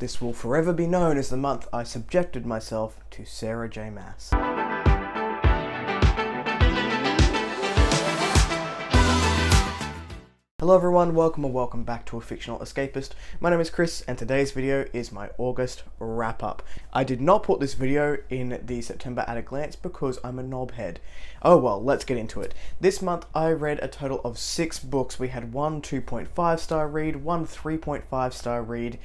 This will forever be known as the month I subjected myself to Sarah J. Maas. Hello everyone, welcome back to A Fictional Escapist. My name is Chris and today's video is my August wrap-up. I did not put this video in the September at a glance because I'm a knobhead. Oh well, let's get into it. This month I read a total of 6 books. We had one 2.5 star read, one 3.5 star read,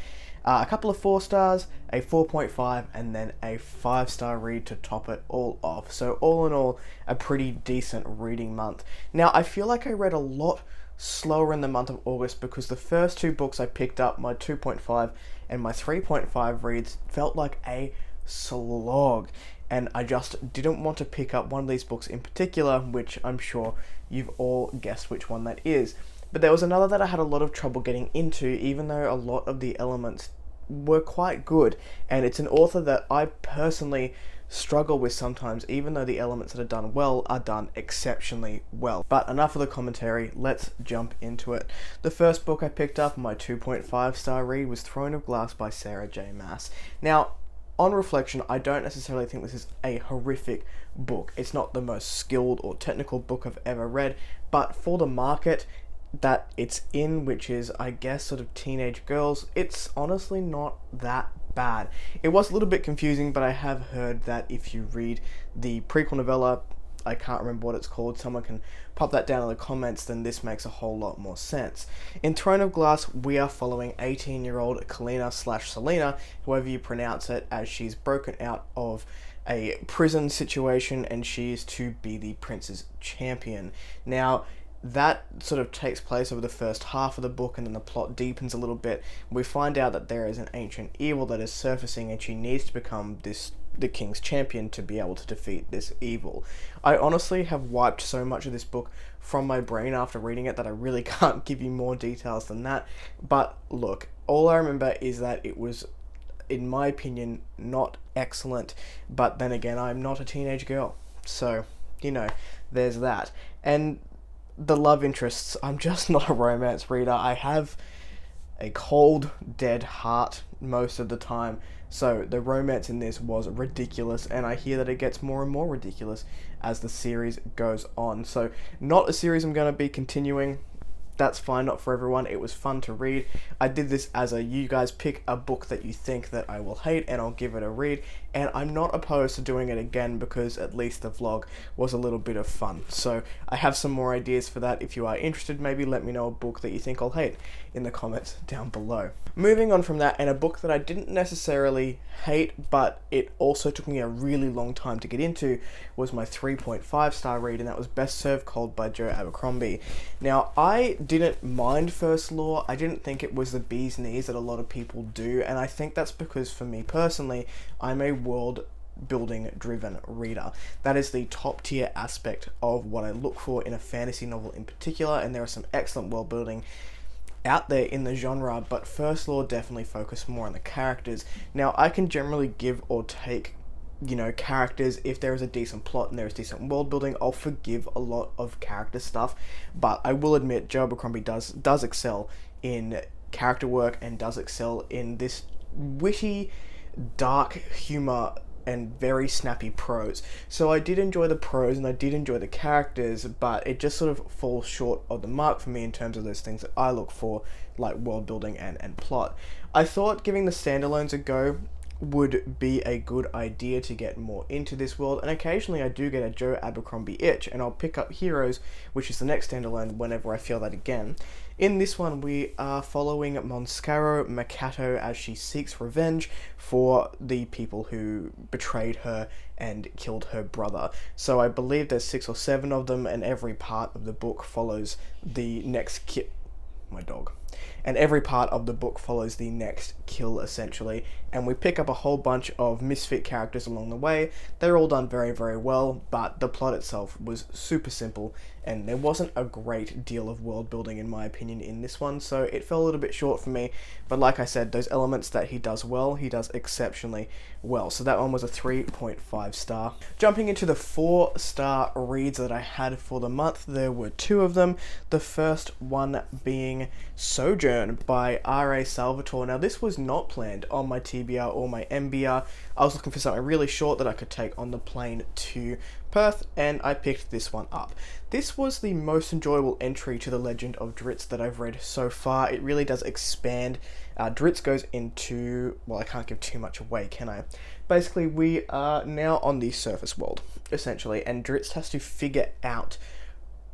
a couple of 4 stars, a 4.5, and then a 5-star read to top it all off. So all in all, a pretty decent reading month. Now I feel like I read a lot slower in the month of August because the first 2 books I picked up, my 2.5 and my 3.5 reads, felt like a slog, and I just didn't want to pick up one of these books in particular, which I'm sure you've all guessed which one that is. But there was another that I had a lot of trouble getting into, even though a lot of the elements were quite good, and it's an author that I personally struggle with sometimes, even though the elements that are done well are done exceptionally well. But enough of the commentary, let's jump into it. The first book I picked up, my 2.5 star read, was Throne of Glass by Sarah J. Maas. Now, on reflection, I don't necessarily think this is a horrific book. It's not the most skilled or technical book I've ever read, but for the market that it's in, which is, I guess, sort of teenage girls, it's honestly not that bad. It was a little bit confusing, but I have heard that if you read the prequel novella, I can't remember what it's called, someone can pop that down in the comments, then this makes a whole lot more sense. In Throne of Glass, we are following 18-year-old Kalina/Selena, however you pronounce it, as she's broken out of a prison situation and she is to be the prince's champion. Now, that sort of takes place over the first half of the book, and then the plot deepens a little bit. We find out that there is an ancient evil that is surfacing, and she needs to become the king's champion to be able to defeat this evil. I honestly have wiped so much of this book from my brain after reading it that I really can't give you more details than that. But look, all I remember is that it was, in my opinion, not excellent. But then again, I'm not a teenage girl, so, you know, there's that. And the love interests, I'm just not a romance reader. I have a cold, dead heart most of the time, so the romance in this was ridiculous, and I hear that it gets more and more ridiculous as the series goes on. So not a series I'm going to be continuing. That's fine, not for everyone. It was fun to read. I did this as a, you guys pick a book that you think that I will hate and I'll give it a read, and I'm not opposed to doing it again because at least the vlog was a little bit of fun. So I have some more ideas for that. If you are interested, maybe let me know a book that you think I'll hate in the comments down below. Moving on from that, and a book that I didn't necessarily hate, but it also took me a really long time to get into, was my 3.5 star read, and that was Best Served Cold by Joe Abercrombie. Now, I didn't mind First Law. I didn't think it was the bee's knees that a lot of people do, and I think that's because for me personally, I'm a world building driven reader. That is the top tier aspect of what I look for in a fantasy novel in particular, and there are some excellent world building out there in the genre, but First Law definitely focus more on the characters. Now, I can generally give or take, you know, characters. If there is a decent plot and there is decent world building, I'll forgive a lot of character stuff, but I will admit Joe Abercrombie does excel in character work and does excel in this witty, dark humor and very snappy prose. So I did enjoy the prose and I did enjoy the characters, but it just sort of falls short of the mark for me in terms of those things that I look for, like world building and plot. I thought giving the standalones a go would be a good idea to get more into this world, and occasionally I do get a Joe Abercrombie itch, and I'll pick up Heroes, which is the next standalone, whenever I feel that again. In this one, we are following Monscaro Makato as she seeks revenge for the people who betrayed her and killed her brother. So I believe there's 6 or 7 of them, and every part of the book follows the next my dog. And every part of the book follows the next kill, essentially. And we pick up a whole bunch of misfit characters along the way. They're all done very, very well, but the plot itself was super simple, and there wasn't a great deal of world building, in my opinion, in this one, so it fell a little bit short for me. But like I said, those elements that he does well, he does exceptionally well. So that one was a 3.5 star. Jumping into the 4-star reads that I had for the month, there were 2 of them. The first one being Sojourn Sojourn by R.A. Salvatore. Now, this was not planned on my TBR or my MBR. I was looking for something really short that I could take on the plane to Perth, and I picked this one up. This was the most enjoyable entry to the Legend of Drizzt that I've read so far. It really does expand. Drizzt goes into, well, I can't give too much away, can I? Basically, we are now on the surface world, essentially, and Drizzt has to figure out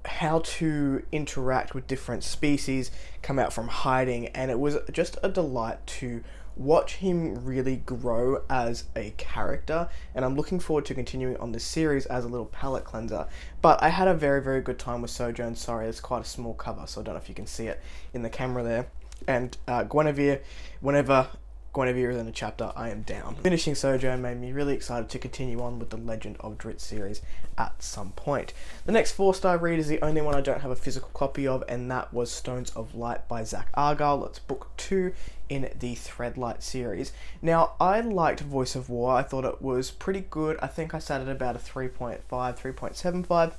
how to interact with different species, come out from hiding, and it was just a delight to watch him really grow as a character, and I'm looking forward to continuing on this series as a little palate cleanser. But I had a very, very good time with Sojourn. Sorry, it's quite a small cover, so I don't know if you can see it in the camera there. And Guinevere, whenever Guinevere is in a chapter, I am down. Finishing Sojourn made me really excited to continue on with the Legend of Drizzt series at some point. The next 4-star read is the only one I don't have a physical copy of, and that was Stones of Light by Zach Argyle. It's book 2 in the Threadlight series. Now, I liked Voice of War. I thought it was pretty good. I think I sat at about a 3.5, 3.75.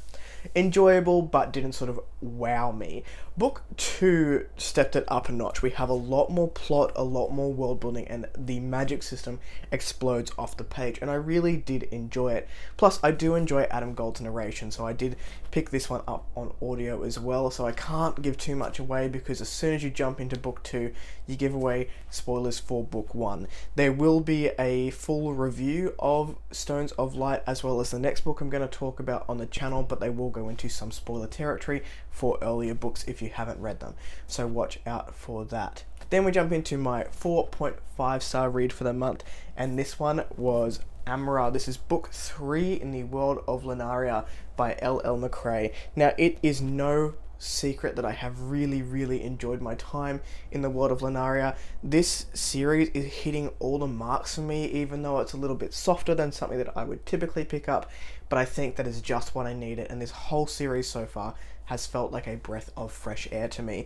Enjoyable, but didn't sort of wow me. Book 2 stepped it up a notch. We have a lot more plot, a lot more world building, and the magic system explodes off the page, and I really did enjoy it. Plus, I do enjoy Adam Gold's narration, so I did pick this one up on audio as well, so I can't give too much away, because as soon as you jump into book 2, you give away spoilers for book 1. There will be a full review of Stones of Light, as well as the next book I'm going to talk about on the channel, but they will go into some spoiler territory for earlier books if you haven't read them, so watch out for that. Then we jump into my 4.5-star read for the month, and this one was Amara. This is book 3 in the World of Lunaria by L.L. McRae. Now, it is no secret that I have really enjoyed my time in the World of Lunaria. This series is hitting all the marks for me, even though it's a little bit softer than something that I would typically pick up, but I think that is just what I needed, and this whole series so far has felt like a breath of fresh air to me.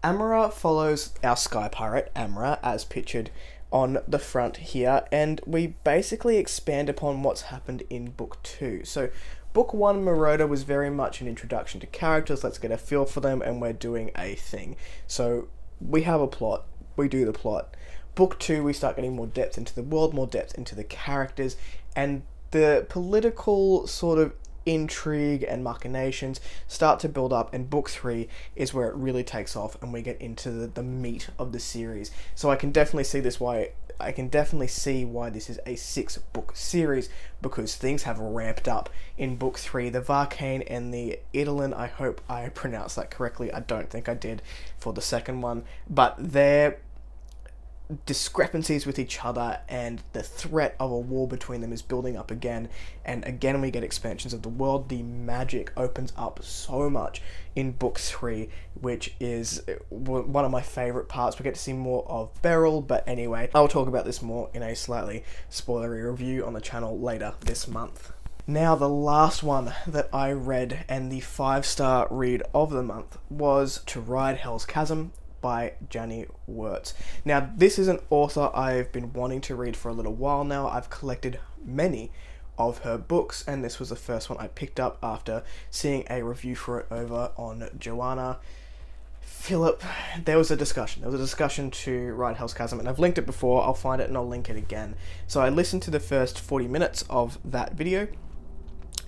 Amara follows our sky pirate, Amara, as pictured on the front here, and we basically expand upon what's happened in book 2. So book 1, Marota, was very much an introduction to characters. Let's get a feel for them, and we're doing a thing. So we have a plot, we do the plot. Book 2, we start getting more depth into the world, more depth into the characters, and the political sort of intrigue and machinations start to build up, and book 3 is where it really takes off, and we get into the meat of the series. So I can definitely see why this is a 6-book series, because things have ramped up in book 3. The Varkane and the Idolin, I hope I pronounced that correctly. I don't think I did for the second one, but their discrepancies with each other and the threat of a war between them is building up again, and again we get expansions of the world. The magic opens up so much in book 3, which is one of my favourite parts. We get to see more of Beryl, but anyway, I'll talk about this more in a slightly spoilery review on the channel later this month. Now, the last one that I read, and the 5-star read of the month, was To Ride Hell's Chasm by Janny Wurts. Now, this is an author I've been wanting to read for a little while now. I've collected many of her books, and this was the first one I picked up after seeing a review for it over on Joanna Phillip. There was a discussion to Ride Hell's Chasm, and I've linked it before. I'll find it and I'll link it again. So I listened to the first 40 minutes of that video,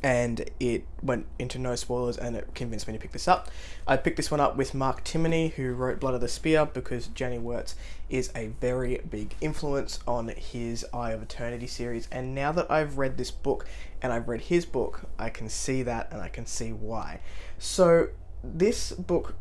and it went into no spoilers, and it convinced me to pick this up. I picked this one up with Mark Timoney, who wrote Blood of the Spear, because Janny Wurts is a very big influence on his Eye of Eternity series, and now that I've read this book and I've read his book, I can see that, and I can see why. So this book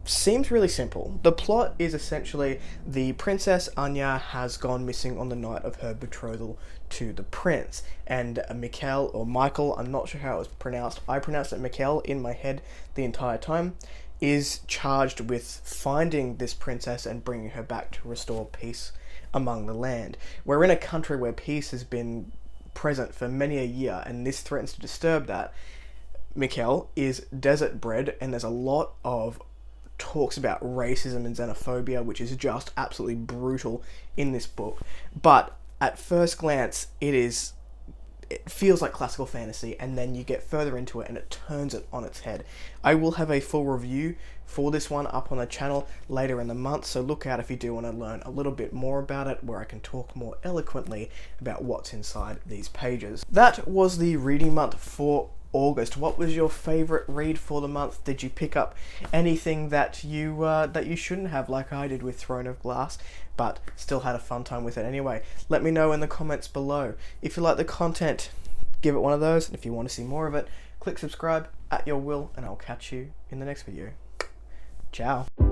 seems really simple. The plot is essentially the Princess Anya has gone missing on the night of her betrothal to the prince, and Mikkel, or Michael, I'm not sure how it was pronounced, I pronounced it Mikkel in my head the entire time, is charged with finding this princess and bringing her back to restore peace among the land. We're in a country where peace has been present for many a year, and this threatens to disturb that. Mikkel is desert bred, and there's a lot of talks about racism and xenophobia, which is just absolutely brutal in this book. But at first glance, it is it feels like classical fantasy, and then you get further into it and it turns it on its head. I will have a full review for this one up on the channel later in the month, so look out if you do want to learn a little bit more about it, where I can talk more eloquently about what's inside these pages. That was the reading month for August. What was your favorite read for the month? Did you pick up anything that you shouldn't have, like I did with Throne of Glass, but still had a fun time with it anyway? Let me know in the comments below. If you like the content, give it one of those, and if you want to see more of it, click subscribe at your will, and I'll catch you in the next video. Ciao.